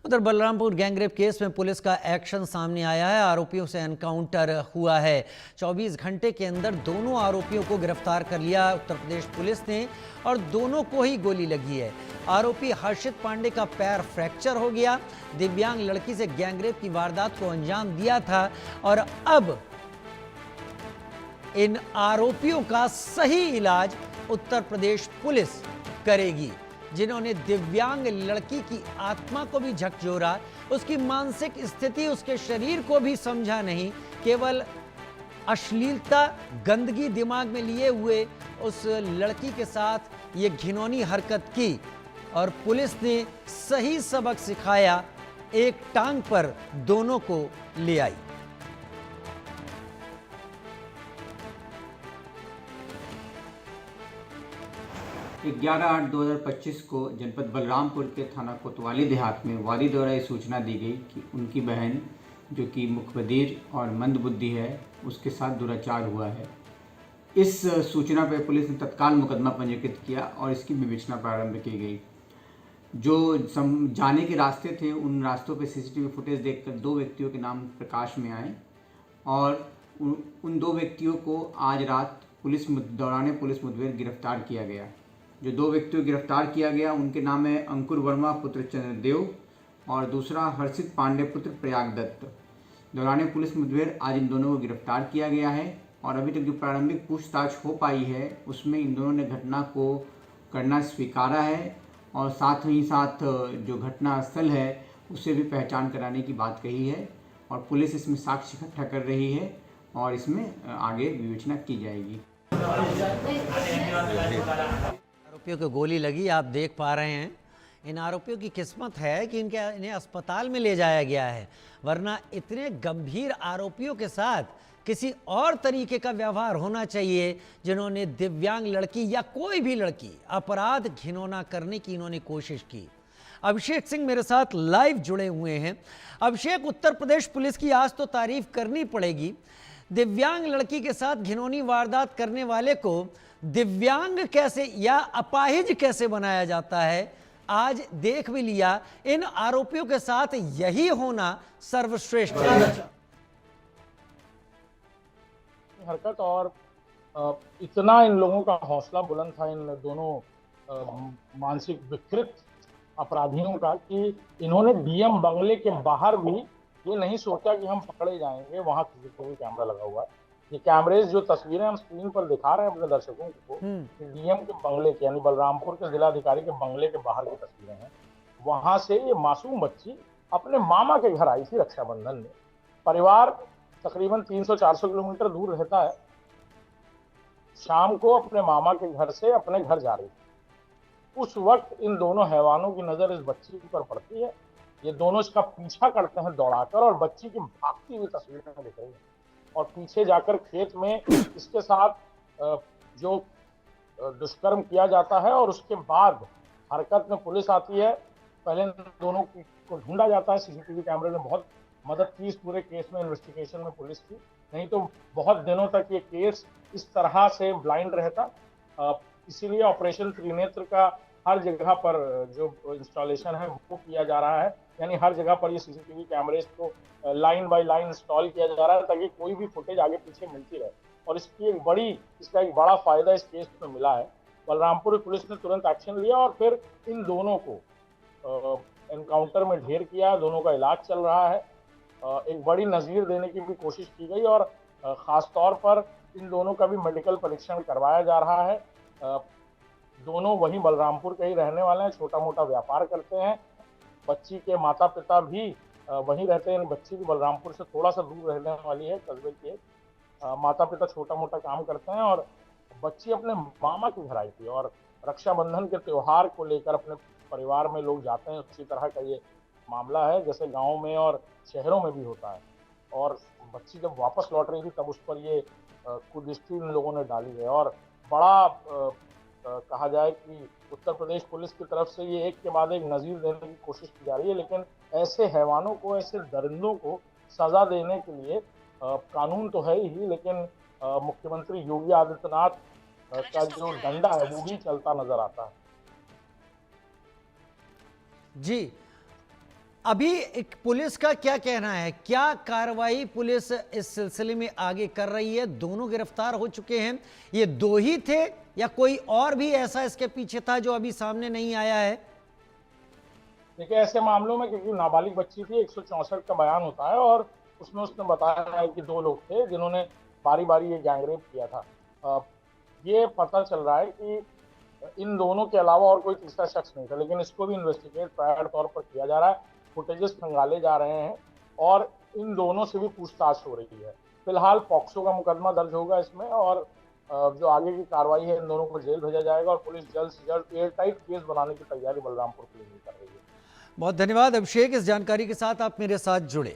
उधर Balrampur gangrape case में police का एक्शन सामने आया है। आरोपियों से एनकाउंटर हुआ है। 24 घंटे के अंदर दोनों आरोपियों को गिरफ्तार कर लिया उत्तर प्रदेश पुलिस ने और दोनों को ही गोली लगी है। आरोपी हर्षित पांडे का पैर फ्रैक्चर हो गया। दिव्यांग लड़की से गैंगरेप की वारदात को अंजाम दिया था और अब इन आरोपियों का सही इलाज उत्तर प्रदेश पुलिस करेगी। जिन्होंने दिव्यांग लड़की की आत्मा को भी झकझोरा, उसकी मानसिक स्थिति, उसके शरीर को भी समझा नहीं, केवल अश्लीलता, गंदगी दिमाग में लिए हुए उस लड़की के साथ ये घिनौनी हरकत की और पुलिस ने सही सबक सिखाया। एक टांग पर दोनों को ले आई। 11/8/2025 को जनपद बलरामपुर के थाना कोतवाली देहात में वादी द्वारा ये सूचना दी गई कि उनकी बहन जो कि मुखबधिर और मंदबुद्धि है उसके साथ दुराचार हुआ है। इस सूचना पर पुलिस ने तत्काल मुकदमा पंजीकृत किया और इसकी विवेचना प्रारंभ की गई। जो जाने के रास्ते थे उन रास्तों पर सीसीटीवी फुटेज देखकर 2 व्यक्तियों के नाम प्रकाश में आए और उन 2 व्यक्तियों को आज रात दौरान पुलिस मुठभेड़ गिरफ्तार किया गया। जो 2 व्यक्तियों को गिरफ्तार किया गया उनके नाम है अंकुर वर्मा पुत्र चंद्रदेव और दूसरा हर्षित पांडे पुत्र प्रयाग दत्त। दौरान पुलिस मुठभेड़ आज इन दोनों को गिरफ्तार किया गया है और अभी तक जो प्रारंभिक पूछताछ हो पाई है उसमें इन दोनों ने घटना को करना स्वीकारा है और साथ ही साथ जो घटना स्थल है उसे भी पहचान कराने की बात कही है और पुलिस इसमें साक्ष्य इकट्ठा कर रही है और इसमें आगे विवेचना की जाएगी। आरोपियों को गोली लगी, आप देख पा रहे हैं। इन आरोपियों की किस्मत है कि इन्हें अस्पताल में ले जाया गया है, वरना इतने गंभीर आरोपियों के साथ किसी और तरीके का व्यवहार होना चाहिए। जिन्होंने दिव्यांग लड़की या कोई भी लड़की अपराध घिनौना करने की इन्होंने कोशिश की। अभिषेक सिंह मेरे साथ लाइव जुड़े हुए हैं। अभिषेक, उत्तर प्रदेश पुलिस की आज तो तारीफ करनी पड़ेगी। दिव्यांग लड़की के साथ घिनौनी वारदात करने वाले को दिव्यांग कैसे या अपाहिज कैसे बनाया जाता है, आज देख भी लिया। इन आरोपियों के साथ यही होना सर्वश्रेष्ठ है। हरकत और इतना इन लोगों का हौसला बुलंद था, इन दोनों मानसिक विकृत अपराधियों का, कि इन्होंने डीएम बंगले के बाहर भी ये नहीं सोचा कि हम पकड़े जाएंगे। वहां सीसीटीवी कैमरा लगा हुआ है। ये कैमरेज जो तस्वीरें हम स्क्रीन पर दिखा रहे हैं अपने दर्शकों को, डीएम के बंगले के यानी बलरामपुर के जिलाधिकारी के बंगले के बाहर की तस्वीरें हैं। वहां से ये मासूम बच्ची अपने मामा के घर आई थी रक्षाबंधन में। परिवार तकरीबन 300-400 किलोमीटर दूर रहता है। शाम को अपने मामा के घर से अपने घर जा रही थी। उस वक्त इन दोनों हैवानों की नजर इस बच्ची पर पड़ती है। ये दोनों इसका पीछा करते हैं दौड़ाकर और बच्ची की भागती हुई तस्वीरें दिख रही है और पीछे जाकर खेत में इसके साथ जो दुष्कर्म किया जाता है और उसके बाद हरकत में पुलिस आती है। पहले दोनों को ढूंढा जाता है। सीसीटीवी कैमरे ने बहुत मदद की इस पूरे केस में, इन्वेस्टिगेशन में पुलिस की। नहीं तो बहुत दिनों तक ये केस इस तरह से ब्लाइंड रहता। इसीलिए ऑपरेशन त्रिनेत्र का हर जगह पर जो इंस्टॉलेशन है वो किया जा रहा है। यानी हर जगह पर ये सीसीटीवी कैमरेज को लाइन बाय लाइन इंस्टॉल किया जा रहा है ताकि कोई भी फुटेज आगे पीछे मिलती रहे। और इसका एक बड़ा फायदा इस केस में मिला है। बलरामपुर पुलिस ने तुरंत एक्शन लिया और फिर इन दोनों को एनकाउंटर में ढेर किया। दोनों का इलाज चल रहा है। एक बड़ी नज़ीर देने की भी कोशिश की गई और ख़ास तौर पर इन दोनों का भी मेडिकल परीक्षण करवाया जा रहा है। दोनों वहीं बलरामपुर के ही रहने वाले हैं, छोटा मोटा व्यापार करते हैं। बच्ची के माता पिता भी वहीं रहते हैं। बच्ची भी बलरामपुर से थोड़ा सा दूर रहने वाली है, कस्बे की। माता पिता छोटा मोटा काम करते हैं और बच्ची अपने मामा के घर आई थी। और रक्षाबंधन के त्योहार को लेकर अपने परिवार में लोग जाते हैं, उसी तरह का ये मामला है जैसे गाँव में और शहरों में भी होता है। और बच्ची जब वापस लौट रही थी तब उस पर ये कुदृष्टि इन लोगों ने डाली है। और बड़ा कहा जाए कि उत्तर प्रदेश पुलिस की तरफ से ये एक के बाद एक नज़ीर देने की कोशिश की जा रही है। लेकिन ऐसे हैवानों को, ऐसे दरिंदों को सजा देने के लिए कानून तो है ही, लेकिन मुख्यमंत्री योगी आदित्यनाथ का जो डंडा है वो भी चलता नजर आता है। जी, अभी एक पुलिस का क्या कहना है, क्या कार्रवाई पुलिस इस सिलसिले में आगे कर रही है? दोनों गिरफ्तार हो चुके हैं, ये दो ही थे या कोई और भी ऐसा इसके पीछे था जो अभी सामने नहीं आया है? देखिए, ऐसे मामलों में क्योंकि नाबालिग बच्ची थी, 164 का बयान होता है और उसमें उसने बताया है कि 2 लोग थे जिन्होंने बारी बारी ये गैंगरेप किया था। ये पता चल रहा है कि इन दोनों के अलावा और कोई तीसरा शख्स नहीं था, लेकिन इसको भी इन्वेस्टिगेट प्रायर तौर पर किया जा रहा है, फुटेजेस खंगाले जा रहे हैं और इन दोनों से भी पूछताछ हो रही है। फिलहाल पॉक्सो का मुकदमा दर्ज होगा इसमें और जो आगे की कार्रवाई है, इन दोनों को जेल भेजा जाएगा और पुलिस जल्द से जल्द एयर टाइट केस बनाने की तैयारी बलरामपुर पुलिस भी कर रही है। बहुत धन्यवाद अभिषेक, इस जानकारी के साथ आप मेरे साथ जुड़े।